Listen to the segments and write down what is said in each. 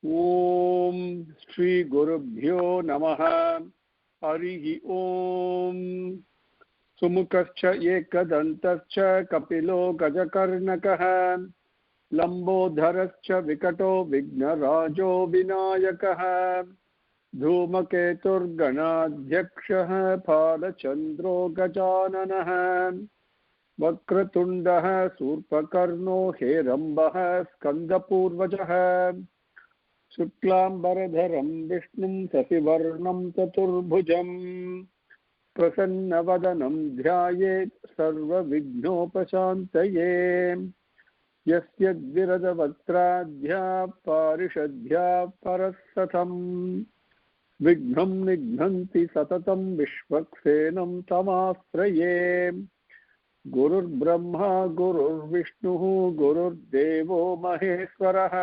ओम श्री गुरुभ्यो नमः। हरिः ओम। सुमुखश्च एकदन्तश्च कपिलो गजकर्णकः लंबोदरश्च विकटो विघ्नराजो विनायकः धूमकेतुर्गणाध्यक्षः फालचन्द्रो गजाननः वक्रतुण्डः शूर्पकर्णो हेरम्बः स्कन्दपूर्वजः शुक्लाम्बरधरं विष्णुं शशिवर्णं चतुर्भुजं प्रसन्नवदनं ध्यायेत् सर्वविघ्नोपशान्तये यस्य द्विरदवक्त्राद्या पारिषद्या परस्सतं विघ्नं निघ्नन्ति सततं विश्वक्सेनं तमाश्रये गुरुर्ब्रह्मा गुरुर्विष्णुः गुरुर्देवो महेश्वरः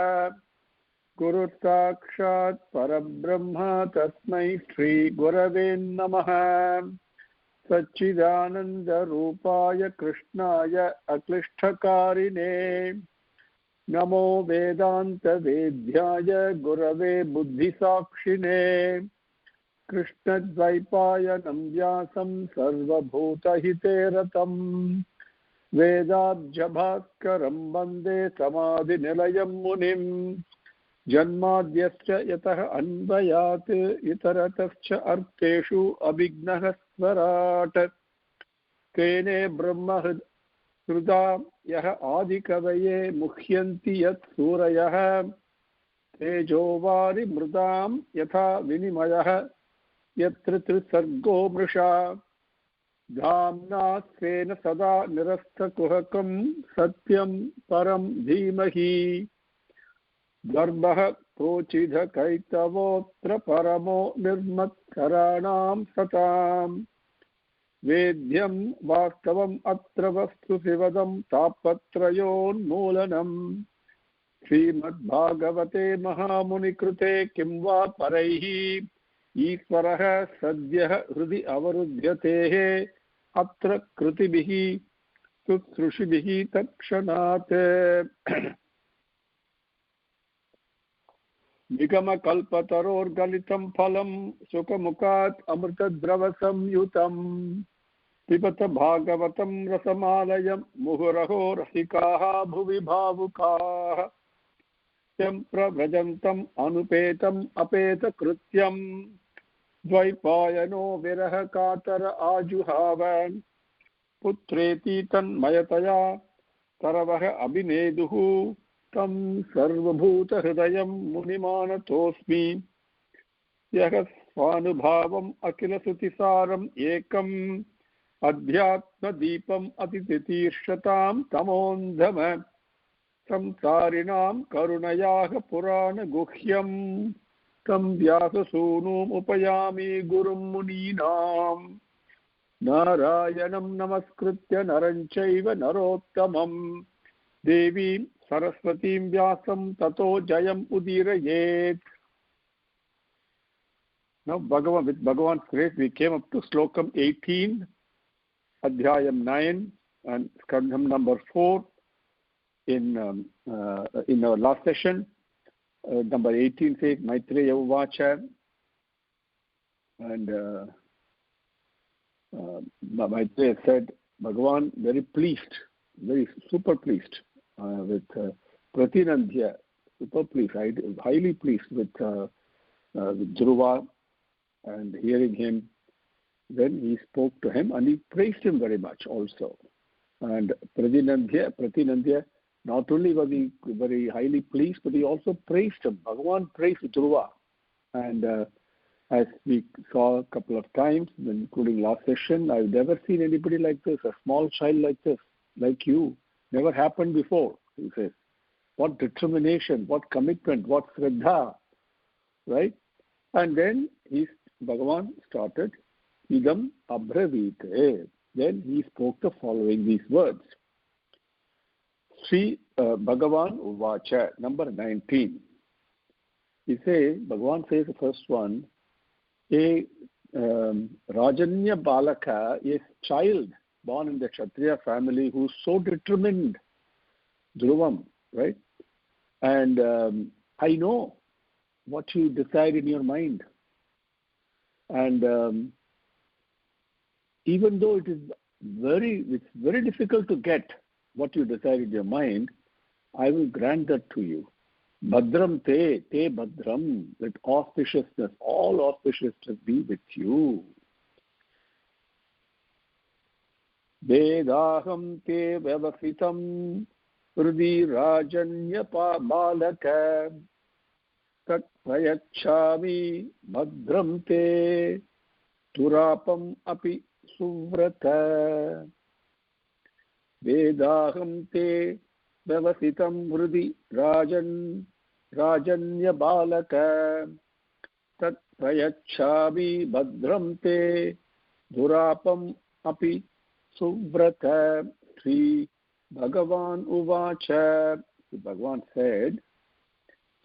गुरुर्साक्षात् परब्रह्म तस्मै श्री गुरवे नमः। सच्चिदानन्दरूपाय कृष्णाय अक्लिष्टकारिणे नमो वेदान्तवेद्याय गुरवे बुद्धिसाक्षिणे कृष्णद्वैपायनं व्यासं सर्वभूतहिते रतं वेदाब्जभास्करं वन्दे समाधिनिलयं मुनिं जन्माद्यश्च यतः अन्वयात् इतरतश्च अर्थेषु अभिघ्नः स्वराट् तेने ब्रह्महृदा यः आदिकवये मुह्यन्ति यत् सूरयः तेजोवारिमृदां यथा विनिमयः यत्र त्रिसर्गो मृषा धाम्ना स्वेन सदा निरस्तकुहकं सत्यं परं धीमहि गर्भः प्रोचिधकैतवोऽत्र परमो निर्मत्सराणां सतां वेद्यं वास्तवम् अत्र वस्तुशिवदं तापत्रयोन्मूलनम् श्रीमद्भागवते महामुनिकृते किं वा परैः ईश्वरः सद्यः हृदि अवरुध्यतेः अत्र कृतिभिः शुश्रूषिभिः तत्क्षणात् निगमकल्पतरोर्गलितं फलं सुखमुखात् अमृतद्रवसंयुतं पिबत भागवतं रसमालयं मुहुरहो रसिकाः भुवि भावुकाः यं प्रव्रजन्तम् अनुपेतम् अपेतकृत्यं द्वैपायनो विरह कातर आजुहाव पुत्रेति तन्मयतया तरवः अभिनेदुः तं सर्वभूतहृदयं मुनिमानतोऽस्मि यः स्वानुभावम् अखिलश्रुतिसारम् एकम् अध्यात्मदीपम् अतितितीर्षतां तमोन्धम संसारिणां करुणयाः पुराणगुह्यं तं व्याससूनुमुपयामि गुरुं मुनीनां नारायणं नमस्कृत्य नरं चैव नरोत्तमं देवीं सरस्वतीं व्यासं ततो जयम् उदीरयेत्. Now with Bhagavan's grace we came up to slokam 18, adhyayam 9 and skandham number 4 in our last session. Number 18 says Maitreya Uvacha, and Maitreya said Bhagavan very pleased, very super pleased with Pratinandhya, super pleased, highly pleased with Dhruva, and hearing him. Then he spoke to him and he praised him very much also. And Pratinandhya not only was he very highly pleased, but he also praised him. Bhagavan praised Dhruva. And as we saw a couple of times, including last session, I've never seen anybody like this, a small child like this, like you. Never happened before, he says. What determination, what commitment, what shraddha, right? And then Bhagavan started, Idam Abravite. Then he spoke the following these words. Sri Bhagavan Uvacha, number 19. He says, Bhagavan says the first one, a Rajanya Balaka, a child born in the Kshatriya family who's so determined, Dhruvam, right? And I know what you decide in your mind. And even though it's very difficult to get what you decide in your mind, I will grant that to you. Bhadram te bhadram, let auspiciousness, all auspiciousness be with you. Vedaham te vyavasitam hrudi rajanya balaka tat prayachami bhadram te turapam api suvrata. Vedaham te vyavasitam hrudi rajanya balaka tat prayachami bhadram te durapam api suvrata. Sri Bhagavan uvacha. Bhagavan said,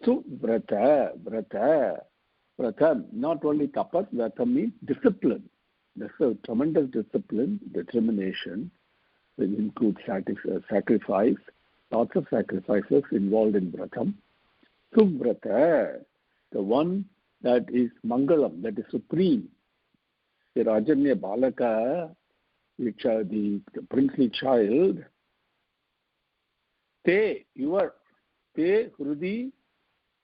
suvrata, vrata, not only tapas, vrata means discipline. That's a tremendous discipline, determination. It includes sacrifice, lots of sacrifices involved in vratam. Suvrata, the one that is mangalam, that is supreme. The Rajanya Balaka, which are the princely child, te, your, te hrudi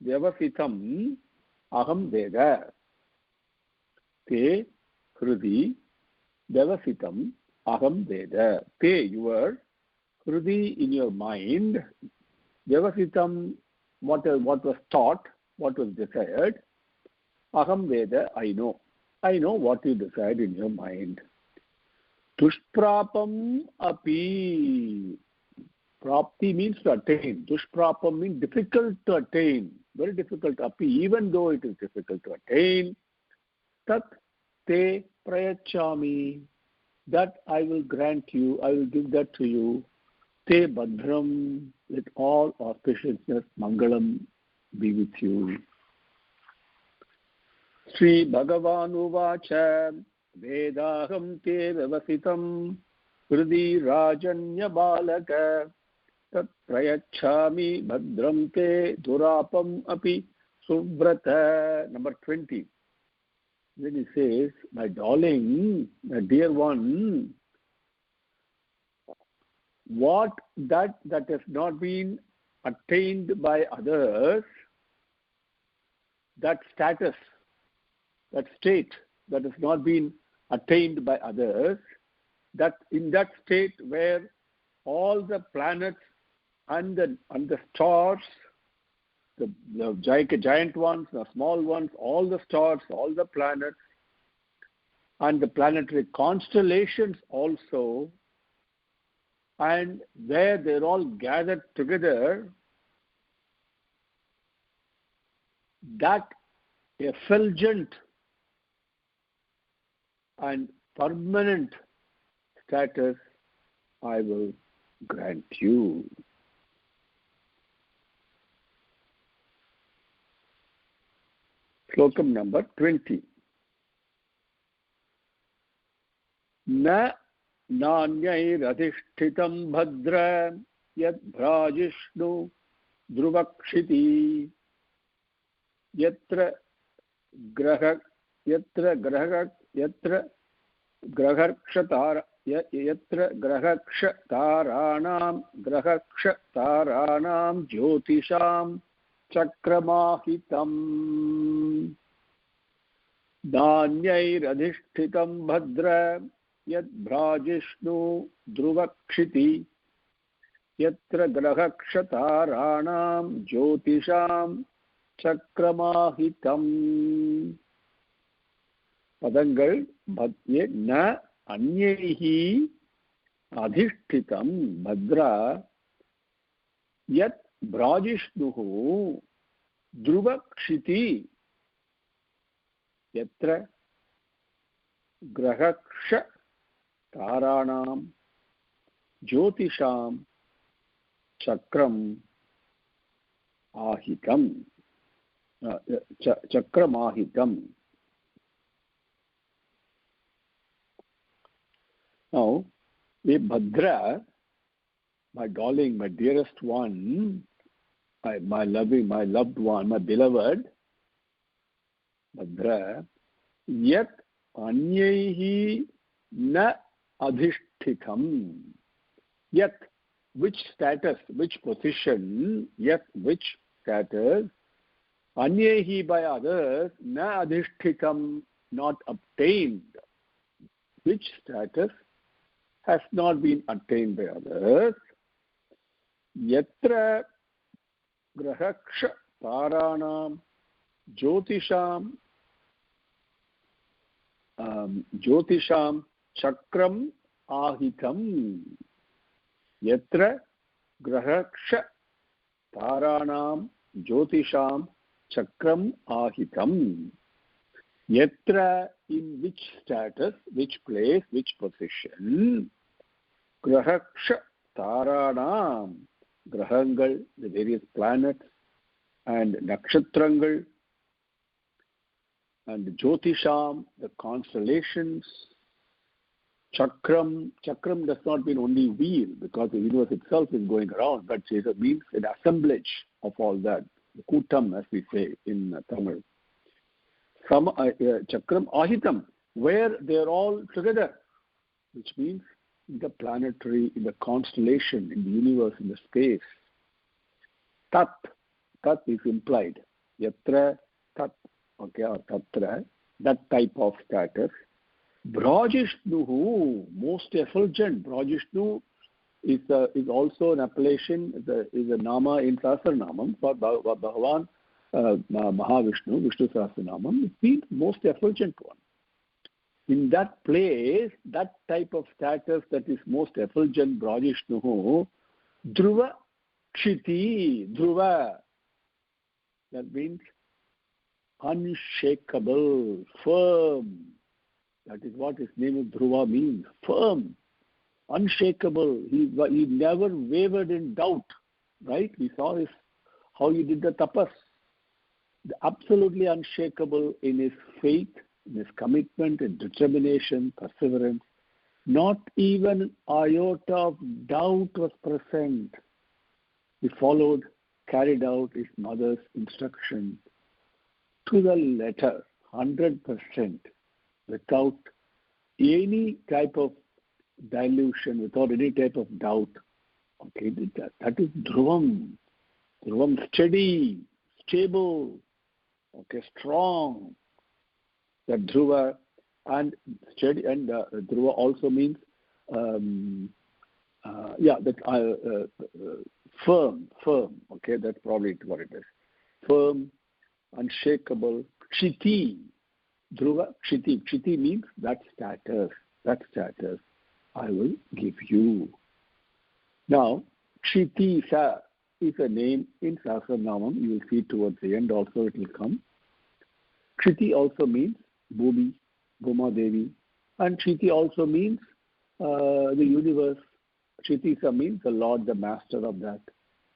vyavasitam aham veda. Te hrudi vyavasitam aham veda. Te, your, hrudi, in your mind, vyavasitam, what was taught, what was desired, aham veda, I know. I know what you decide in your mind. Dushprapam api. Prapti means to attain. Dushprapam means difficult to attain. Very difficult. Api, even though it is difficult to attain. Tat te prayachami. That I will grant you. I will give that to you. Te bhadram. With all auspiciousness, mangalam be with you. Sri Bhagavan uvacha. Vedaham te vyavasitam hrudi rajanya balaka tat prayachami bhadram te durapam api suvrata. Number 20. Then he says, my darling, my dear one, what that has not been attained by others, that status, that state that has not been attained by others, that in that state where all the planets and the stars, the giant ones, the small ones, all the stars, all the planets, and the planetary constellations also, and where they're all gathered together, that effulgent and permanent status I will grant you. Slokam number 20. Na nanyairadhishtitam bhadra yad bhrajishnu druvakshiti yatra grahak yatra grahakshataranam jyotisham chakramahitam nanyairadhishtitam bhadra yad bhrajishnu druvakshiti yatra grahakshataranam jyotisham chakramahitam. Padangal bhadye na anyaihi adhishtitam bhadra yat brajishnuhu druvakshiti yatra grahaksha taranam jyotisham chakram ahitam. Chakramahitam. Now, the Bhadra, my darling, my dearest one, my loved one, my beloved, Bhadra, yat anyaihi na adhishthitham. Yet, which status, which position, yet which status, anyehi by others, na adhishthitham, not obtained. Which status has not been attained by others. Yatra grahaksha taranam jyotisham chakram ahitam. Yatra grahaksha taranam jyotisham chakram ahitam. Yatra, in which status, which place, which position, grahaksha taranam, grahangal, the various planets, and nakshatrangal, and jyotisham, the constellations, chakram does not mean only wheel, because the universe itself is going around, but it means an assemblage of all that, the kutam, as we say in Tamil. Chakram ahitam, where they are all together, which means in the planetary, in the constellation, in the universe, in the space. Tat is implied. Yatra tat, okay, or tatra, that type of status. Brajishnuhu, most effulgent. Brajishnu is also an appellation, is a nama in Sahasranamam for Bhagavan Mahavishnu, Vishnu Sahasranamam. It means most effulgent one. In that place, that type of status that is most effulgent, Brajishnuhu, Dhruva Kshiti, Dhruva. That means unshakable, firm. That is what his name of Dhruva means. Firm, unshakable. He never wavered in doubt. Right? We saw how he did the tapas. Absolutely unshakable in his faith, in his commitment, and determination, perseverance. Not even an iota of doubt was present. He carried out his mother's instruction to the letter, 100%, without any type of dilution, without any type of doubt. Okay, that is Dhruvam. Dhruvam, steady, stable, okay, strong. That Dhruva and steady, and Dhruva also means firm. Okay, that's probably what it is. Firm, unshakable, Kshiti. Dhruva, Kshiti. Kshiti means that status. That status I will give you. Now, Kshiti is a name in Sahasranamam. You will see towards the end also it will come. Kshiti also means Bhumi, Bhuma Devi. And Kshiti also means the universe. Kshitisa means the Lord, the Master of that.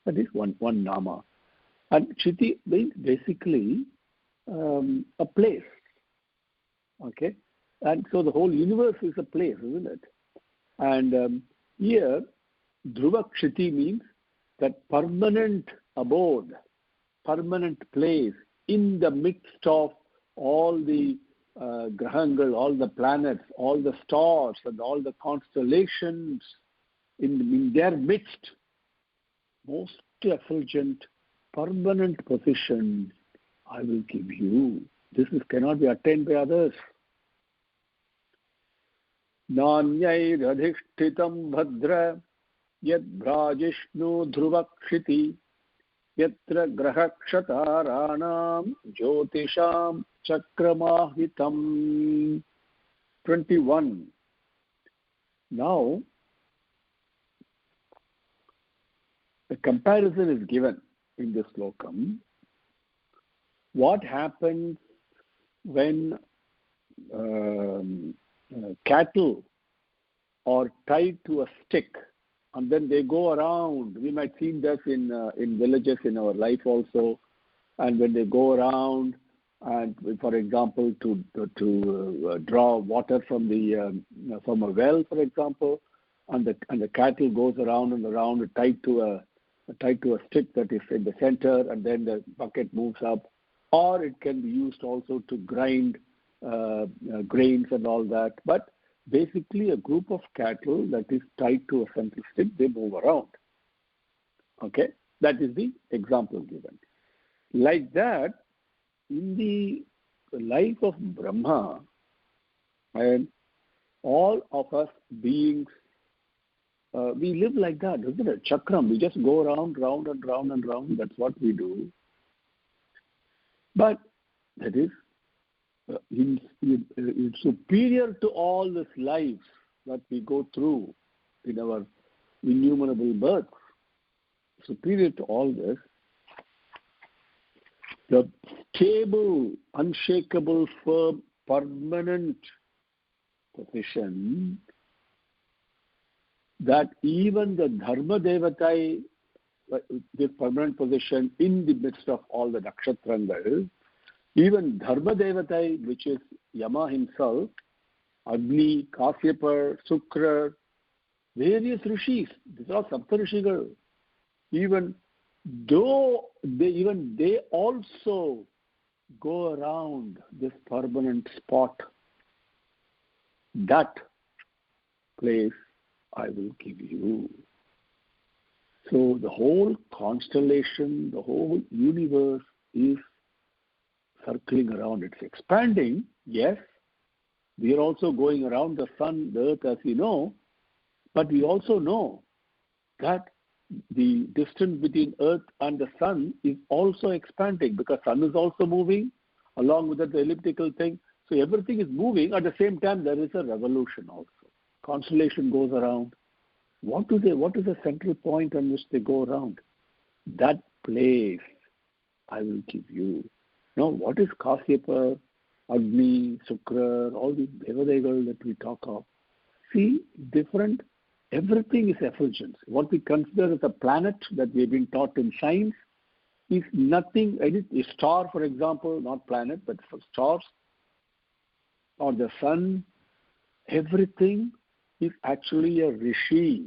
That is one nama. And Kshiti means basically a place. Okay? And so the whole universe is a place, isn't it? And here, Dhruva Kshiti means that permanent abode, permanent place in the midst of all the grahangal, all the planets, all the stars, and all the constellations in their midst. Most effulgent, permanent position I will give you. This cannot be attained by others. Nanyairadhishtitam bhadra yad brajishnu dhruvakshiti yatra grahakshatāranam jyotisham chakramahitam. 21. Now, a comparison is given in this slokam. What happens when cattle are tied to a stick and then they go around? We might see this in villages in our life also. And when they go around, and for example, to draw water from a well, for example, and the cattle goes around and around tied to a tied to a stick that is in the center, and then the bucket moves up. Or it can be used also to grind grains and all that. But basically a group of cattle that is tied to a central stick, they move around. Okay? That is the example given. Like that, in the life of Brahma, and all of us beings, we live like that, isn't it? Chakram, we just go around, round and round and round. That's what we do. But that is superior to all these lives that we go through in our innumerable births. Superior to all this, the stable, unshakable, firm, permanent position that even the Dharma Devatai, this permanent position in the midst of all the nakshatrangal, even Dharma Devatai, which is Yama himself, Agni, Kasyapa, Sukra, various rishis, these are Sapta Rishigal, even though they also go around this permanent spot, that place I will give you. So the whole constellation, the whole universe is circling around. It's expanding, yes. We are also going around the sun, the earth, as we know, but we also know that the distance between earth and the sun is also expanding, because sun is also moving along with the elliptical thing. So everything is moving. At the same time, there is a revolution also. Constellation goes around. What is the central point on which they go around? That place I will give you. Now, what is Kasyapa, Agni, Sukra, all these Devadegas that we talk of? See, different, everything is effulgence. What we consider as a planet that we have been taught in science is nothing. A star, for example, not planet, but for stars, or the sun, everything is actually a rishi.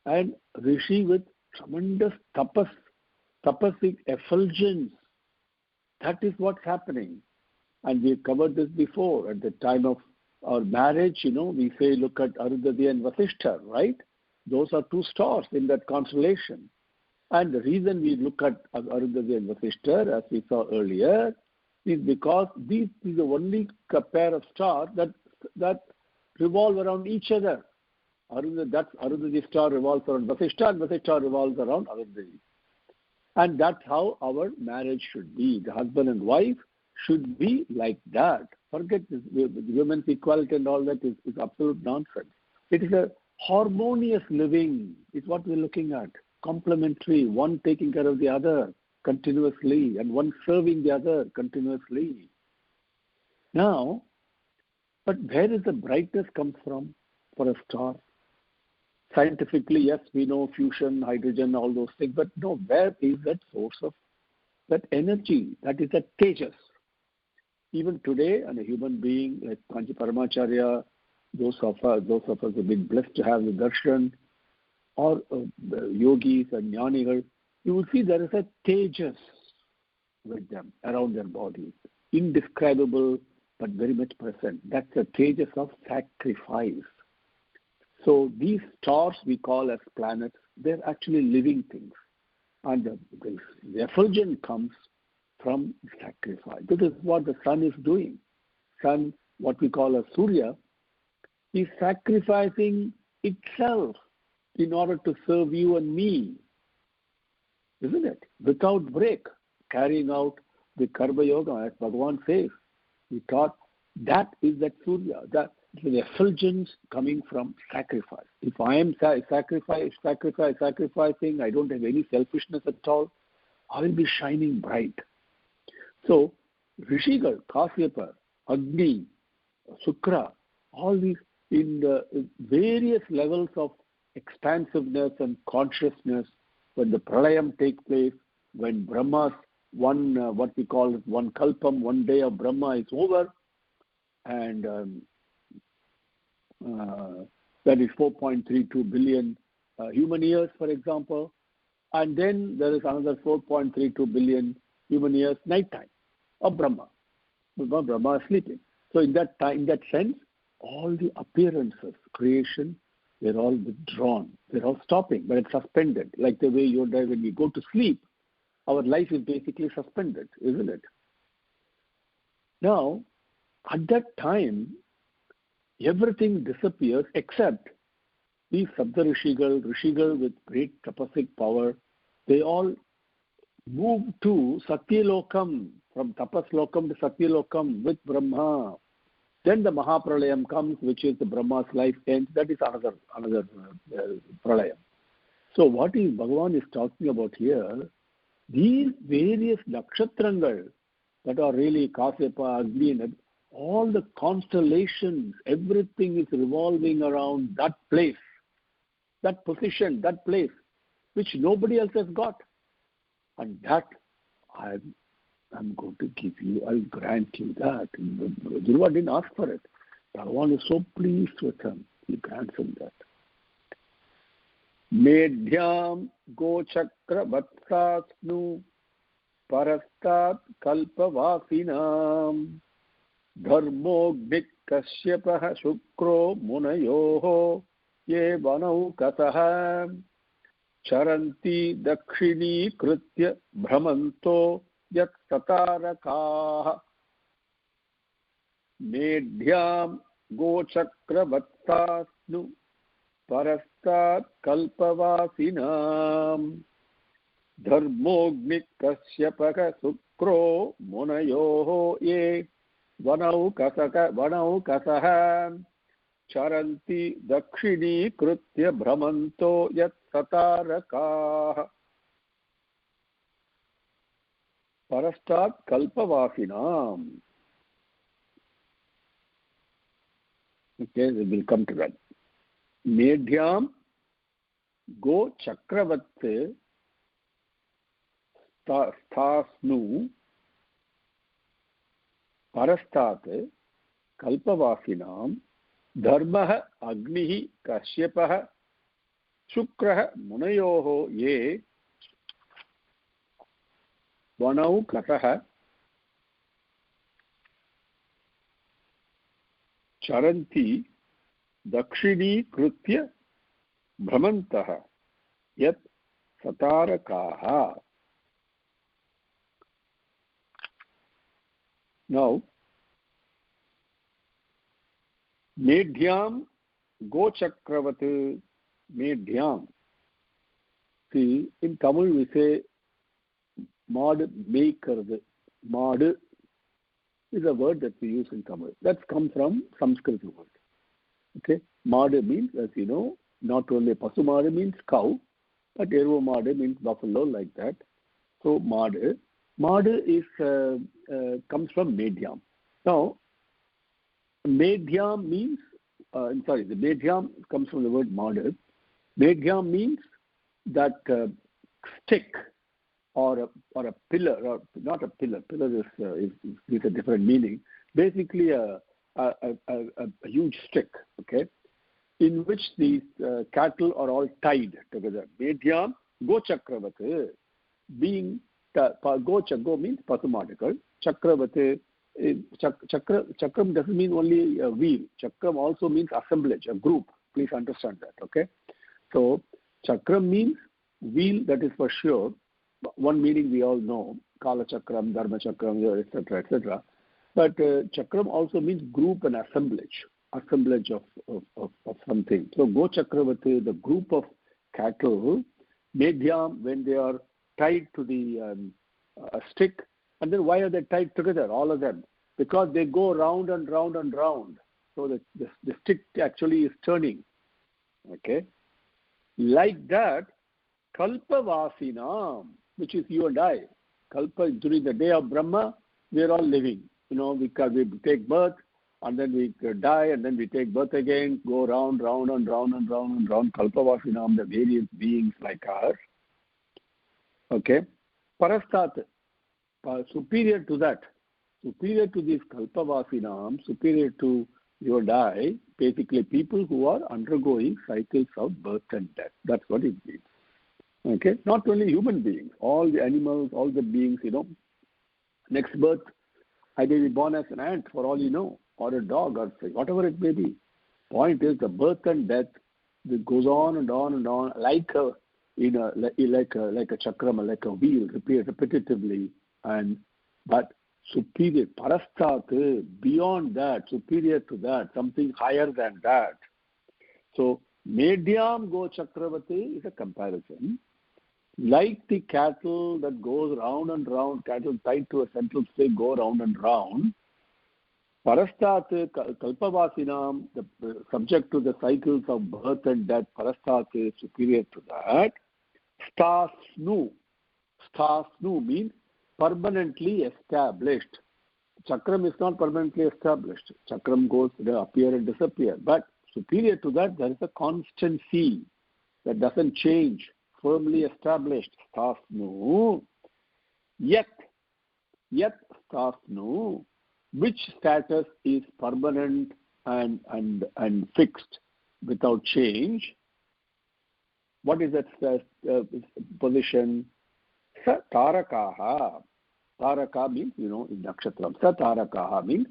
And rishi with tremendous tapasic effulgence. That is what's happening. And we've covered this before. At the time of our marriage, we say, look at Arundhati and Vasishtha, right? Those are two stars in that constellation. And the reason we look at Arundhati and Vasishtha, as we saw earlier, is because this is the only pair of stars that revolve around each other. Arundhati star revolves around Vasishtha, and Vasishtha revolves around Arundhati. And that's how our marriage should be. The husband and wife should be like that. Forget this, women's equality and all that is absolute nonsense. It is a harmonious living, is what we're looking at. Complementary, one taking care of the other continuously, and one serving the other continuously. Now, but where does the brightness come from for a star? Scientifically, yes, we know fusion, hydrogen, all those things, but no, where is that source of that energy? That is that tejas. Even today, and a human being like Kanchi Paramacharya, those of us have been blessed to have the darshan, or the yogis and jnanigal, you will see there is a tejas with them around their body, indescribable but very much present. That's a tejas of sacrifice. So these stars we call as planets, they're actually living things. And the effulgence comes from sacrifice. This is what the sun is doing. Sun, what we call a Surya, is sacrificing itself in order to serve you and me. Isn't it? Without break, carrying out the Karma Yoga, as Bhagavan says. We thought that is that Surya, that the effulgence coming from sacrifice. If I am sacrificing, I don't have any selfishness at all, I will be shining bright. So, Rishigal, Kasyapa, Agni, Sukra, all these in the various levels of expansiveness and consciousness, when the pralayam takes place, when Brahma's what we call one kalpam, 1 day of Brahma is over, and that is 4.32 billion human years, for example. and then there is another 4.32 billion human years night time of Brahma. Brahma is sleeping. So in that time, in that sense, all the appearances, creation, they're all withdrawn. They're all stopping, but it's suspended. Like the way you and I, when we go to sleep, our life is basically suspended, isn't it? Now, at that time, everything disappears except these Rishigal with great tapasic power. They all move to Satyalokam, from Tapaslokam to Satyalokam with Brahma. Then the Mahapralayam comes, which is the Brahma's life ends. That is another Pralayam. So what is Bhagavan is talking about here, these various nakshatrangal that are really Kashyapa, Agni, and all the constellations, everything is revolving around that place, that position, that place, which nobody else has got. And that I'm going to give you, I'll grant you that. Dhruva didn't ask for it. Bhagavan is so pleased with him. He grants him that. Medhyam gochakra vatsasnu parastat kalpavasinam dharmognik kashyapah shukro munayoho ye vanau katah charanti dakshini kritya brahmanto yat satarakaah. Medhyam gochakra vatsasnu parastat kalpavasinam dharmognik kashyapaka sukro munayoho ye vanau kasah charanti dakshini kritya brahmanto yat satarakaah. Parastat kalpavasinam. Okay, we will come to that. Medhyam go chakravatte sthasnu parastat kalpavasinam dharmah agnihi kashyapah shukrah munayoho ye vanau katah charanti dakshini kritya brahmantah yat satarakaah. Now, Medhyam go chakravat, Medhyam. See, in Tamil we say Mad Meikarad. Mad is a word that we use in Tamil. That's come from Sanskrit word. Okay, Mad means, as you know, not only Pasu Mad means cow, but Ervo Mad means buffalo, like that. So Mad is comes from Medhyam. Now, Medhyam means, the Medhyam comes from the word Mad. Medhyam means that stick or a pillar, or not a pillar. Pillar is a different meaning. Basically, a huge stick, okay, in which these cattle are all tied together. Medhyam go chakravat, being go means Pasumadikal. Chakravat, chakram doesn't mean only a wheel. Chakram also means assemblage, a group. Please understand that, okay? So chakram means wheel, that is for sure. One meaning we all know, Kala Chakram, Dharma Chakram, etc., etc. But chakram also means group and assemblage of something. So Go Chakravati, the group of cattle, Medhyam, when they are tied to the stick. And then why are they tied together, all of them? Because they go round and round and round. So the stick actually is turning. Okay? Like that, Kalpavasinam, which is you and I. Kalpa, during the day of Brahma, we are all living. You know, we take birth, and then we die, and then we take birth again, go round, round, and round, and round, and round. Kalpavasinam, the various beings like us. Okay? Parastat, superior to that, superior to these Kalpavasinam, superior to you and I, basically people who are undergoing cycles of birth and death. That's what it means. Okay, not only human beings, all the animals, all the beings, next birth, I may be born as an ant for all you know, or a dog, or whatever it may be. Point is, the birth and death, it goes on and on and on, like a chakrama, like a wheel, repetitively, but superior, parastat, beyond that, superior to that, something higher than that. So, Medyam Go Chakravati is a comparison. Like the cattle that goes round and round, cattle tied to a central stake go round and round, Parastat Kalpavasinam, the subject to the cycles of birth and death, Parastat is superior to that. Stasnu. Stasnu means permanently established. Chakram is not permanently established. Chakram goes, they appear and disappear. But superior to that, there is a constancy that doesn't change, firmly established. Stasnu. Yet Stasnu. Which status is permanent and fixed without change? What is that position? Sa Tarakaha. Taraka means, in Nakshatram. Sa Tarakaha means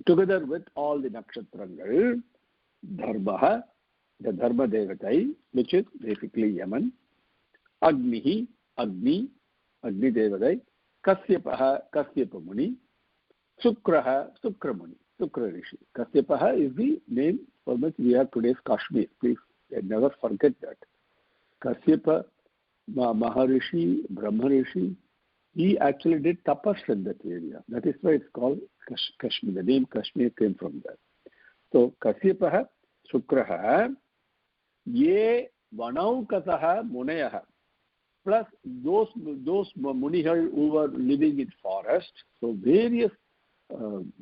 together with all the Nakshatrangal, Dharmaha, the Dharma Devatai, which is basically Yaman, Agnihi, Agni Devatai, Kasyapaha, Kasyapa Muni, Sukraha, Sukramuni, Sukra Rishi. Kasyapaha is the name for which we have today's Kashmir. Please never forget that. Kasyapa, Maharishi, Brahma Rishi, he actually did tapas in that area. That is why it's called Kashmir. The name Kashmir came from that. So, Kasyapaha, Sukraha, Ye Vanaukasaha Munayaha. Plus those Munihal who were living in forest. So, various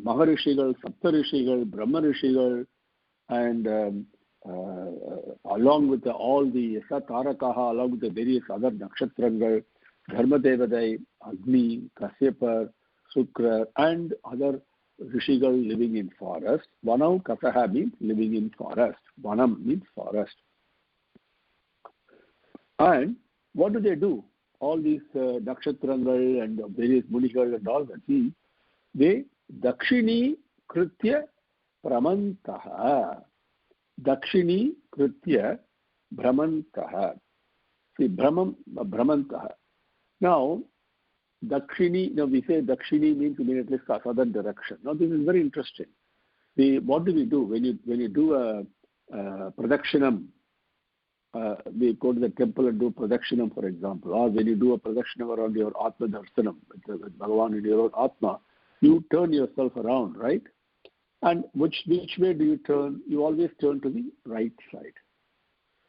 Maharishigal, Saptarishigal, Brahma Rishigal, and along with all the Satarakaha, along with the various other Nakshatrangal, Dharmadevadai, Agni, Kasyapa, Sukra, and other Rishigal living in forest. Vanau Kasaha means living in forest. Vanam means forest. And what do? All these Nakshatrangal and various Munigal and all that, they Dakshini Kritya Pramantaha. Dakshini Kritya Brahmantaha. See, Brahmantaha. Now, Dakshini, we say Dakshini means immediately southern direction. Now, this is very interesting. What do we do? When you do a Pradakshinam, we go to the temple and do Pradakshinam, for example, or when you do a Pradakshinam around your Atma Darsanam, with Bhagavan in your own Atma, you turn yourself around, right? And which way do you turn? You always turn to the right side.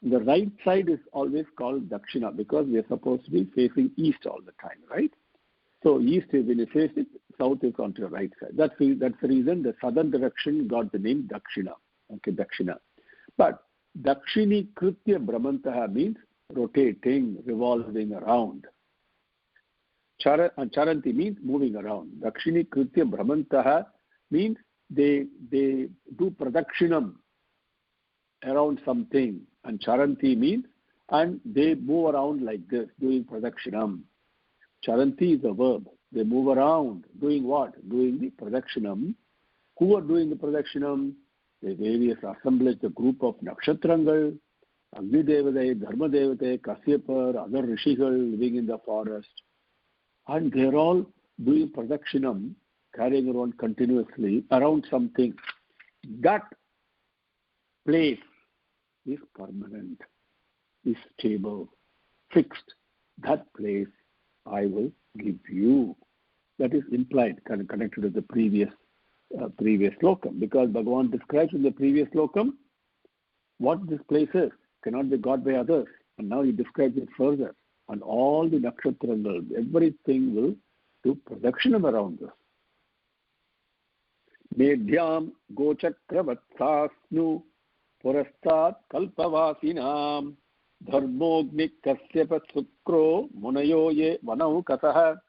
The right side is always called Dakshina because we are supposed to be facing east all the time, right? So east is when you face it, south is onto your right side. That's the reason the southern direction got the name Dakshina. Okay, Dakshina. But Dakshini Kritya Brahmantaha means rotating, revolving around. Charanti means moving around. Dakshini Kritya Brahmantaha means they do Pradakshinam around something. And Charanti means, and they move around like this, doing Pradakshinam. Charanti is a verb. They move around. Doing what? Doing the Pradakshinam. Who are doing the Pradakshinam? The various assemblage, the group of Nakshatrangal, Agni Devadai, Dharma Devadai, Kasyapar, other Rishigal living in the forest. And they're all doing Pradakshinam, carrying around continuously around something. That place is permanent, is stable, fixed. That place I will give you. That is implied, kind of connected to the previous lokam, because Bhagavan describes in the previous lokam what this place is, cannot be got by others. And now he describes it further. And all the nakshatrangal, everything will do Pradakshinam around this. Medhyam gochakravatthasnu purastat kalpavasinam dharmogni kasyapat sukro munayo ye vanau kasaha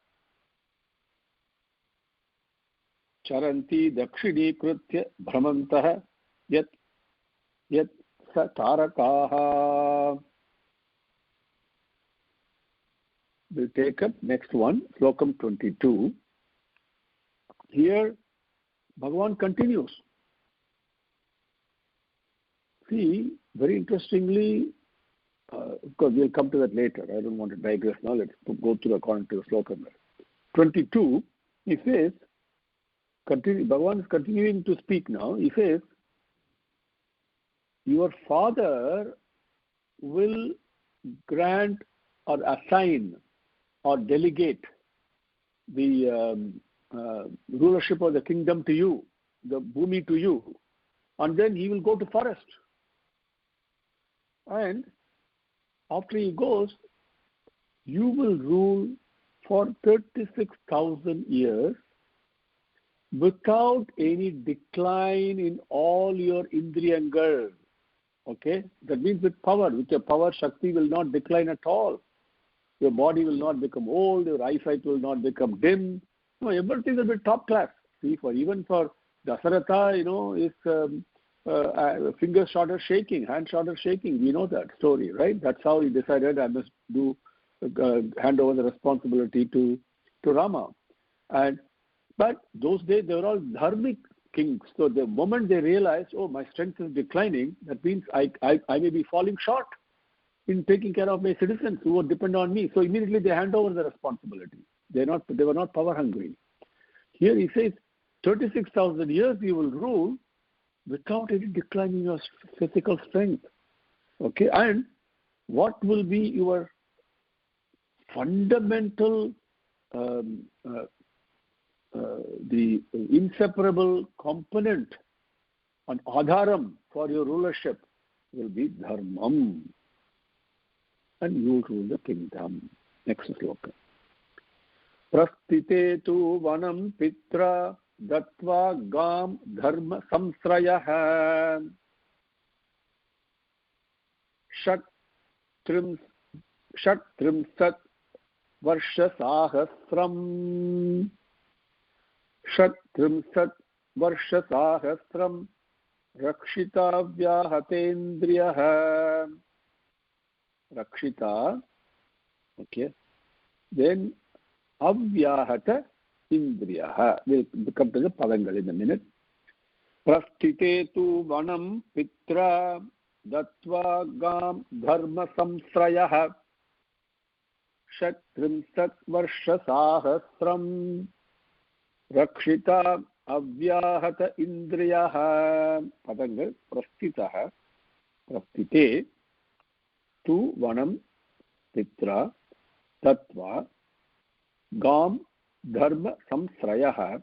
charanti dakshini krutya bhramantah yat sa tarakaha. we'll take up next one, Slokam 22. Here, Bhagavan continues. See, very interestingly, of course, we'll come to that later. I don't want to digress now. Let's go through according to the Slokam. 22, he says, Bhagavan is continuing to speak now. He says, your father will grant or assign or delegate the rulership of the kingdom to you, the bhumi to you, and then he will go to forest. And after he goes, you will rule for 36,000 years without any decline in all your indriyangal. Okay? That means with power. With your power, Shakti will not decline at all. Your body will not become old. Your eyesight will not become dim. No, everything will be top class. See, even for Dasaratha, his fingers started shaking, hands started shaking. We know that story, right? That's how he decided I must hand over the responsibility to Rama. But those days they were all dharmic kings. So the moment they realized, oh, my strength is declining, that means I may be falling short in taking care of my citizens who would depend on me. So immediately they hand over the responsibility. They were not power hungry. Here he says, 36,000 years you will rule without any decline in your physical strength. Okay, and what will be your fundamental, the inseparable component and adharam for your rulership will be dharmam, and you will rule the kingdom. Next sloka. Prasthite tu vanam pitra Datva gam dharma samsrayah Shat-trimsat varshasahasram Rakshita vyahatendriyah. Rakshita, okay, then avyahata indriyaha. We'll come to the padangal in a minute. Prasthite tu vanam pitra datva gam dharma samsrayah Shat-trimsat varshasahasram Rakshita avyahata indriyaha. Padangal. Prasthitaha. Prasthite tu vanam pitra tatva gam dharma samsrayah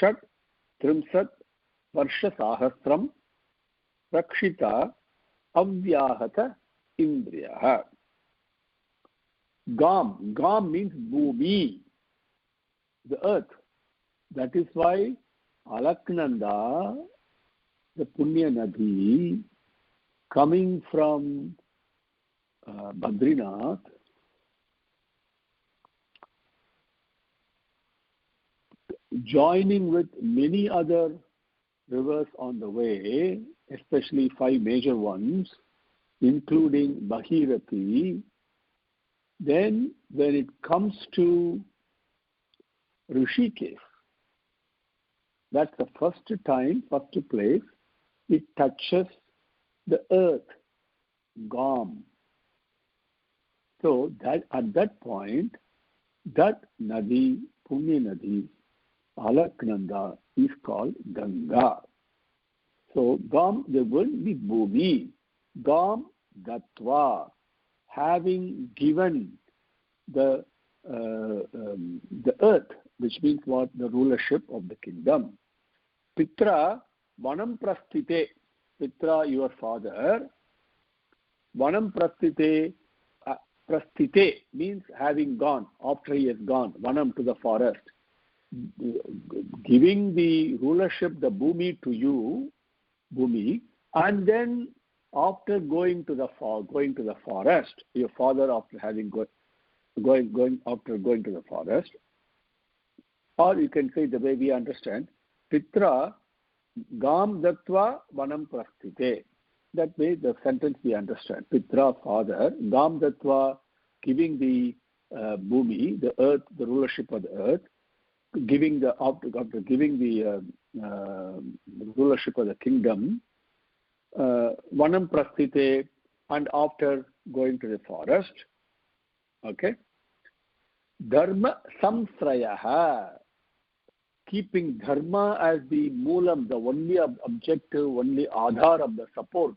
Shat-trimsat varshasahasram Rakshita avyahata indriyaha. Gam. Gam means bhumi, the earth. That is why Alaknanda, the Punya Nadi, coming from Badrinath, joining with many other rivers on the way, especially 5 major ones, including Bhagirathi, then when it comes to Rishikesh, that's the first place it touches the earth, Gam. So that at that point, that Nadi, Punya Nadi, Alaknanda, is called Ganga. So Gam, there will be Bhumi, Gam Datva, having given the earth, which means what? The rulership of the kingdom. Pitra, vanam prasthite. Pitra, your father. Vanam prasthite. Prasthite means having gone, after he has gone. Vanam, to the forest. Giving the rulership, the bhumi, to you, bhumi, and then after going to the forest, your father, after having going to the forest, or you can say the way we understand, Pitra gam datva vanam prasthite. That way the sentence we understand. Pitra, father, gam datva, giving the Bhumi, the earth, the rulership of the earth, giving the rulership of the kingdom, Vanam Prasthite, and after going to the forest, okay, Dharma Samsrayaha, keeping dharma as the moolam, the only objective, only adhar of the support,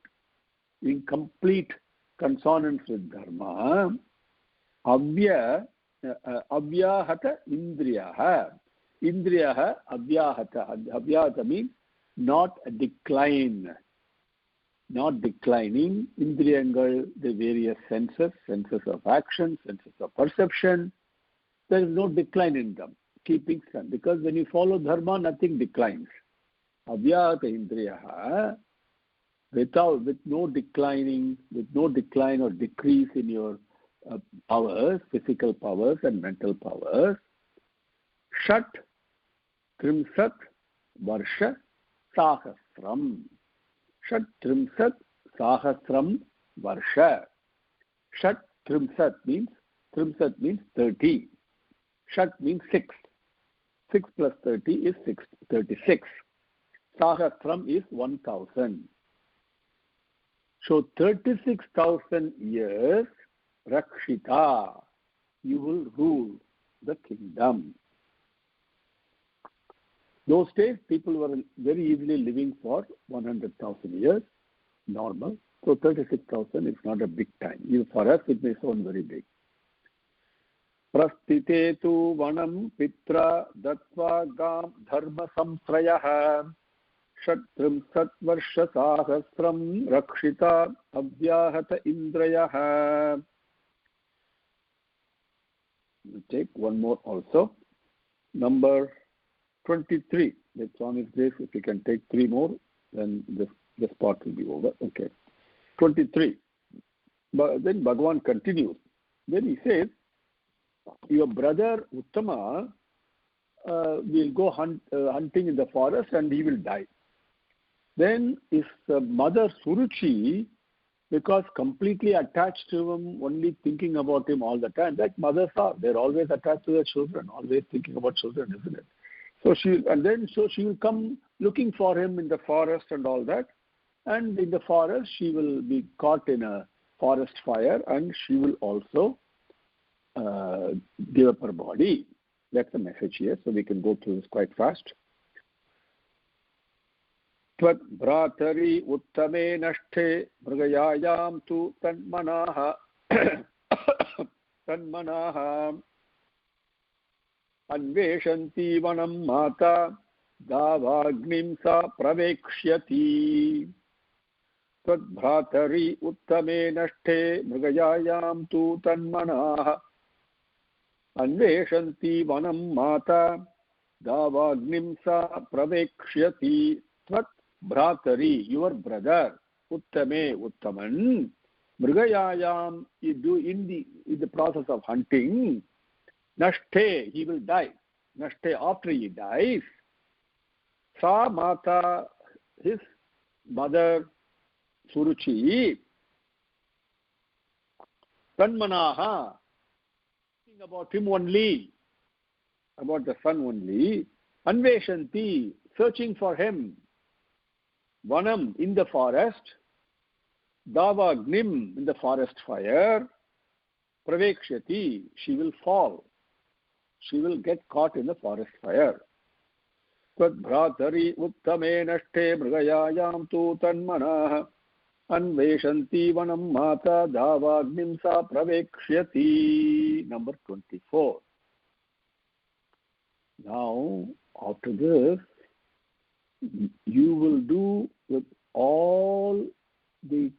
in complete consonance with dharma, avyahata indriyaha. Indriyaha avyahata. Avyahata means not a decline, not declining. Indriyangal, the various senses, senses of action, senses of perception, there is no decline in them. Keeping sun, because when you follow dharma, nothing declines. Avyahata indriyaha, with no decline or decrease in your powers, physical powers and mental powers. Shat Trimsat Varsha Sahasram. Shat Trimsat Sahasram Varsha. Shat Trimsat means 30. Shat means 6. 6 plus 30 is 36. Sahasram is 1000. So 36,000 years, Rakshita, you will rule the kingdom. Those days, people were very easily living for 100,000 years, normal. So 36,000 is not a big time. Even for us, it may sound very big. Prasthite tu vanam pitra datva gam dharma samsrayaha shatrim satvarsha sahasram rakshita avyahata indrayaha. We'll take one more also. Number 23. With Swami's grace, if we can take 3 more, then this part will be over. Okay. 23. But then Bhagavan continues. Then he says, your brother Uttama will go hunting in the forest and he will die. Then his mother Suruchi, because completely attached to him, only thinking about him all the time, like mothers are, they're always attached to their children, always thinking about children, isn't it? So she will come looking for him in the forest and all that, and in the forest she will be caught in a forest fire, and she will also give up her body. That's the message here, so we can go through this quite fast. Tvat bhratari uttame nashte mrgayayam tu tanmanaha anveshanti vanam mata davagnim sa pravekshati. Tvat bhratari uttame nashte mrgayayam tu tanmanaha anveshanti vanam mata davagnim sa pravekshati. Tvat bhratari, your brother, uttame, uttaman, mrigayayam, in the process of hunting, nashte, he will die. Nashte, after he dies, sa mata, his mother Suruchi, tanmanaha, thinking about him only, about the son only, anveshanti, searching for him, vanam, in the forest, davagnim, in the forest fire, pravekshati, she will fall. She will get caught in the forest fire. Tvad bhratari uttame nashte mrigayayam tu tanmanaha anveshanti vanam mata davagnim sa pravekshati. Number 24. Now, after this, you will do with all the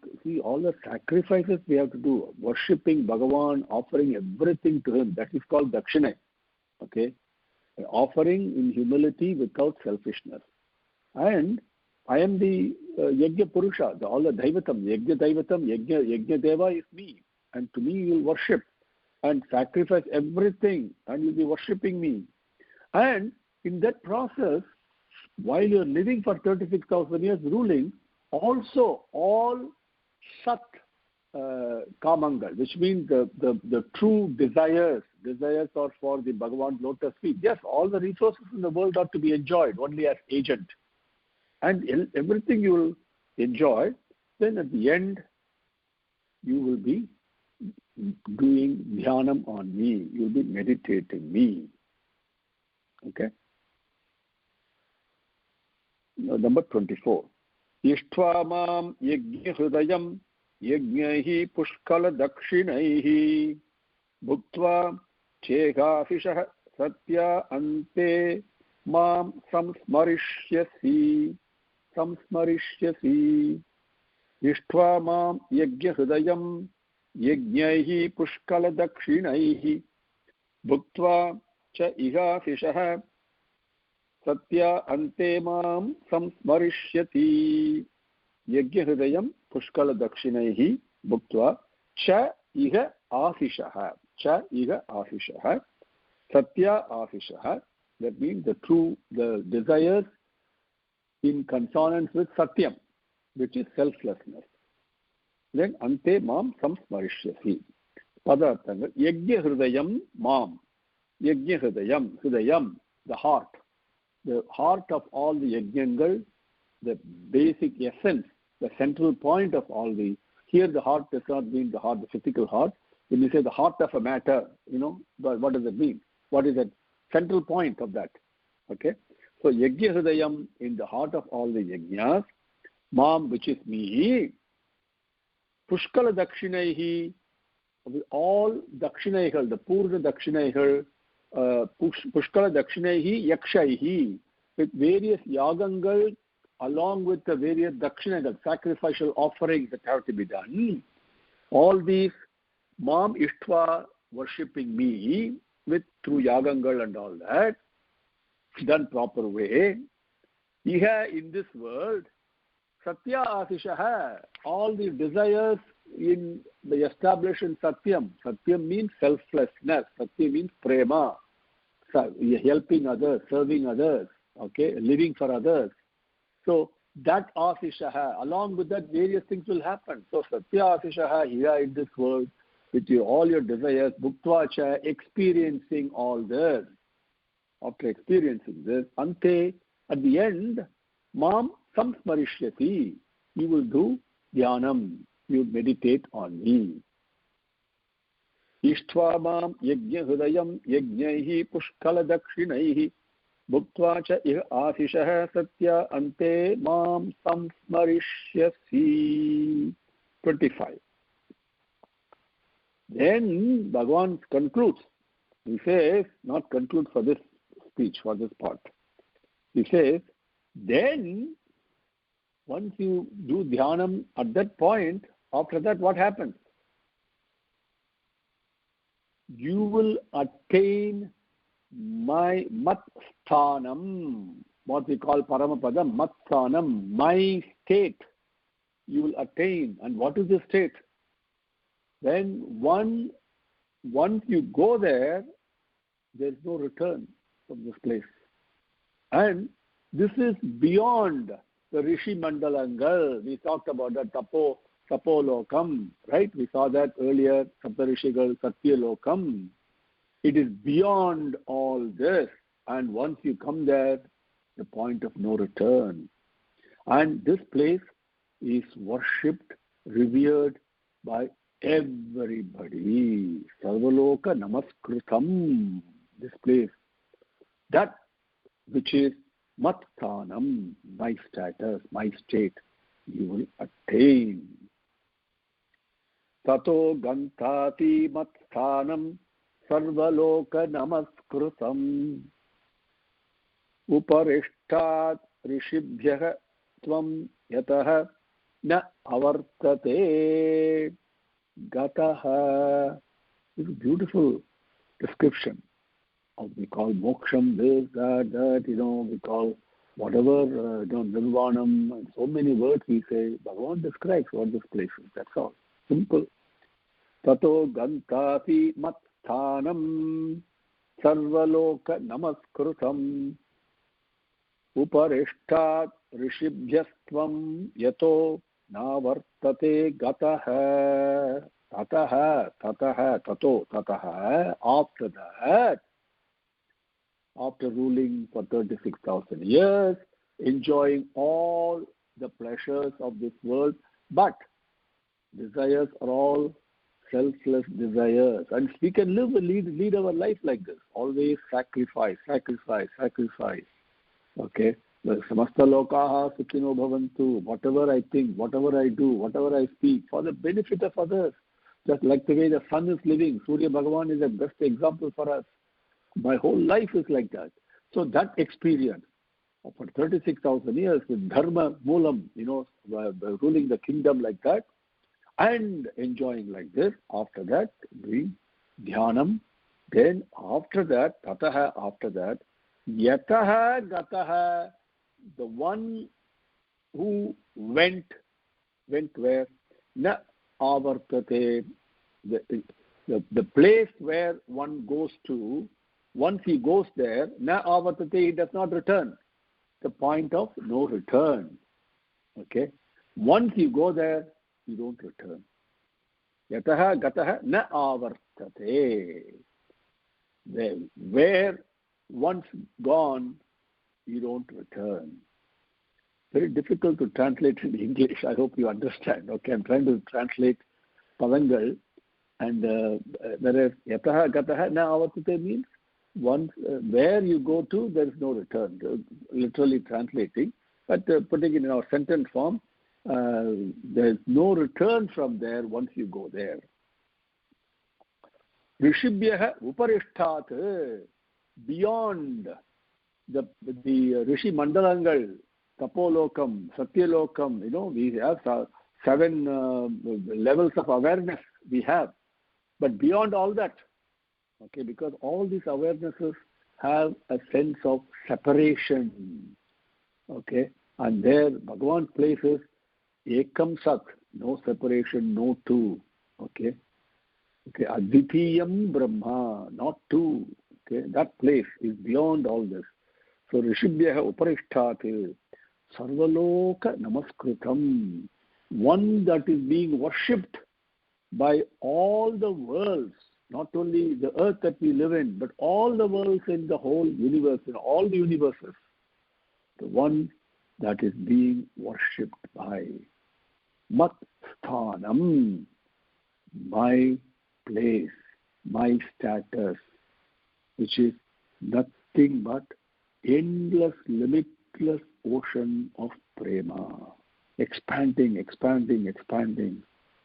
sacrifices we have to do, worshipping Bhagavan, offering everything to him. That is called dakshina. Okay, offering in humility without selfishness. And I am the Yajna Purusha, all the Daivatam, Yajna Deva is me, and to me you will worship and sacrifice everything, and you will be worshipping me. And in that process, while you are living for 36,000 years ruling, also all Sat, kamangal, which means the true desires are for the Bhagavan lotus feet. Yes, all the resources in the world are to be enjoyed only as agent. And everything you will enjoy, then at the end, you will be doing dhyanam on me. You will be meditating me. Okay? Now, number 24. Ishtva mam yajna hrudayam yajnaihi pushkala dakshinaihi bhuktva chegafishah satya ante mam samsmarishyasi. Ishtva mam yajna hrudayam yajnaihi pushkala dakshinaihi bhuktva cha igafishah satya ante mam samsmarishyati. Yajna hridayam pushkala dakshinaihi bhuktva cha iha afishah. Cha iha afishah. Satya afishah. That means the desires in consonance with satyam, which is selflessness. Then ante mam samsmarishyasi. Padarthangal. Yajna hridayam mam. Yajna hridayam, the heart. The heart of all the yajnangal, the basic essence, the central point of all the. Here the heart does not mean the heart, the physical heart. When you say the heart of a matter, what does it mean? What is the central point of that? Okay? So yajna hridayam, in the heart of all the yajnas, mam, which is me, pushkala dakshinaihi, all dakshinaigal, the purna dakshinaigal, pushkala dakshinaihi yakshaihi, with various yagangal along with the various dakshinagal, sacrificial offerings that have to be done. All these mam ishtva, worshipping me with through yagangal and all that, done proper way. Iha, in this world, satya asishaha, all the desires in the established in satyam. Satyam means selflessness. Satyam means prema. Helping others, serving others, okay, living for others. So that asishaha, along with that, various things will happen. So satya asishaha here in this world, with all your desires, bhuktvacha, experiencing all this. After experiencing this, ante, at the end, mam samsmarishyati, you will do dhyanam, you meditate on me. Ishtva mam yajna hridayam yajnaihi pushkala dakshinaihi bhuktva cha iha asishah satya ante mam samsmarishyasi. 25. Then Bhagavan concludes. He says, not conclude for this speech, for this part. He says, then once you do dhyanam at that point, after that what happens? You will attain my mat-sthanam, what we call paramapadam, mat-sthanam, my state. You will attain. And what is the state? Then once you go there, there's no return from this place. And this is beyond the Rishi Mandalangal. We talked about that Tapolokam, right? We saw that earlier, Saptarishigal, Satyalokam. It is beyond all this. And once you come there, the point of no return. And this place is worshipped, revered by everybody. Sarvaloka Namaskritam. This place. That which is Mat-sthanam, my status, my state, you will attain. Tato gantati mat-sthanam sarvaloka namaskrutam uparishtat rishibhyah tvam yatah na avartate gataha. This is a beautiful description. We call moksham, this, that, we call whatever, nirvanam, and so many words we say. Bhagavan describes what this place is. That's all. Simple. Tato gantati mat-sthanam sarvaloka namaskrutam uparishtat rishibhyastvam yato navartate gataha. Tataha. After that, after ruling for 36,000 years, enjoying all the pleasures of this world, but desires are all selfless desires, and we can lead our life like this. Always sacrifice. Okay, the samasta lokaha sukhino bhavantu. Whatever I think, whatever I do, whatever I speak, for the benefit of others. Just like the way the sun is living, Surya Bhagavan is the best example for us. My whole life is like that. So that experience for 36,000 years with Dharma Moolam, ruling the kingdom like that, and enjoying like this. After that, doing dhyanam. Then after that, yataha gataha, the one who went where? Na avartate, the place where one goes to, once he goes there, na avartate, he does not return. The point of no return. Okay? Once you go there, you don't return. Yataha gataha na avartate. Where once gone, you don't return. Very difficult to translate in English. I hope you understand. Okay, I'm trying to translate Pavangal, and whereas yataha gataha na avartate means once where you go to, there is no return. Literally translating, but putting it in our sentence form, there is no return from there once you go there. Rishibhyah uparishtat, beyond the Rishi Mandalangal, Tapolokam, Satyalokam, we have 7 levels of awareness we have. But beyond all that, okay, because all these awarenesses have a sense of separation, okay, and there Bhagavan places Ekam Sat, no separation, no two, okay, Advitiyam Brahma, not two, okay, that place is beyond all this. So Rishibhyah Uparishtat, Sarvaloka Namaskritam, one that is being worshipped by all the worlds, not only the earth that we live in, but all the worlds in the whole universe, in all the universes. The one that is being worshipped by. Mat sthanam, my place, my status, which is nothing but endless, limitless ocean of prema. Expanding,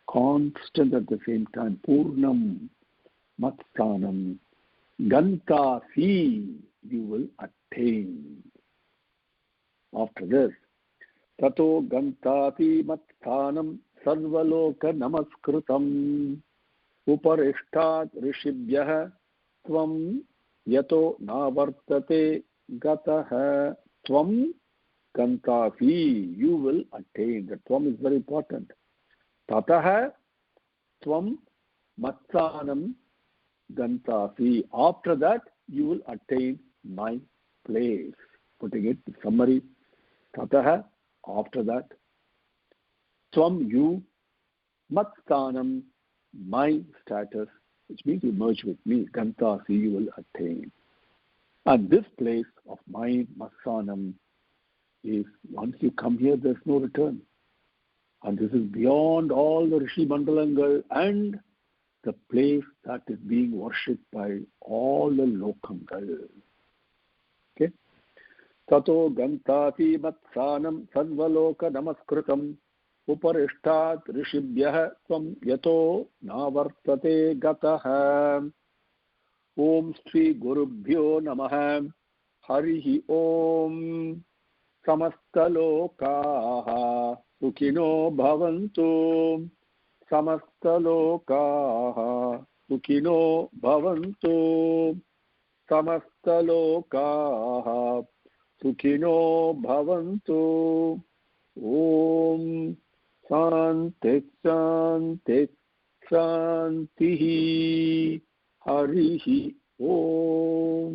constant at the same time. Purnam, matsthanam, gantasi, you will attain. After this, tato gantati matsthanam sarvaloka namaskritam uparishtat rishibhyah tvam yato navartate gataha tvam gantasi, you will attain. The tvam is very important. Tataha tvam matsthanam gantasi. After that, you will attain my place. Putting it in summary, tataha, after that, tvam, you, matsthanam, my status, which means you merge with me, gantasi, you will attain. And this place of my matsthanam is, once you come here, there's no return. And this is beyond all the Rishi Mandalangal and the place that is being worshipped by all the Lokangal. Okay? Tato gantati matsanam sarvaloka namaskritam uparishtat rishibhyah tvam yato navartate gataha. Om Shri Gurubhyo Namaha. Harihi Om. Samastalokaha Sukhino Bhavantu. Samastalokaha Sukhino Bhavantu. Samastalokaha Sukhino Bhavantu. Om Shanti Shanti Shantihi. Harihi Om.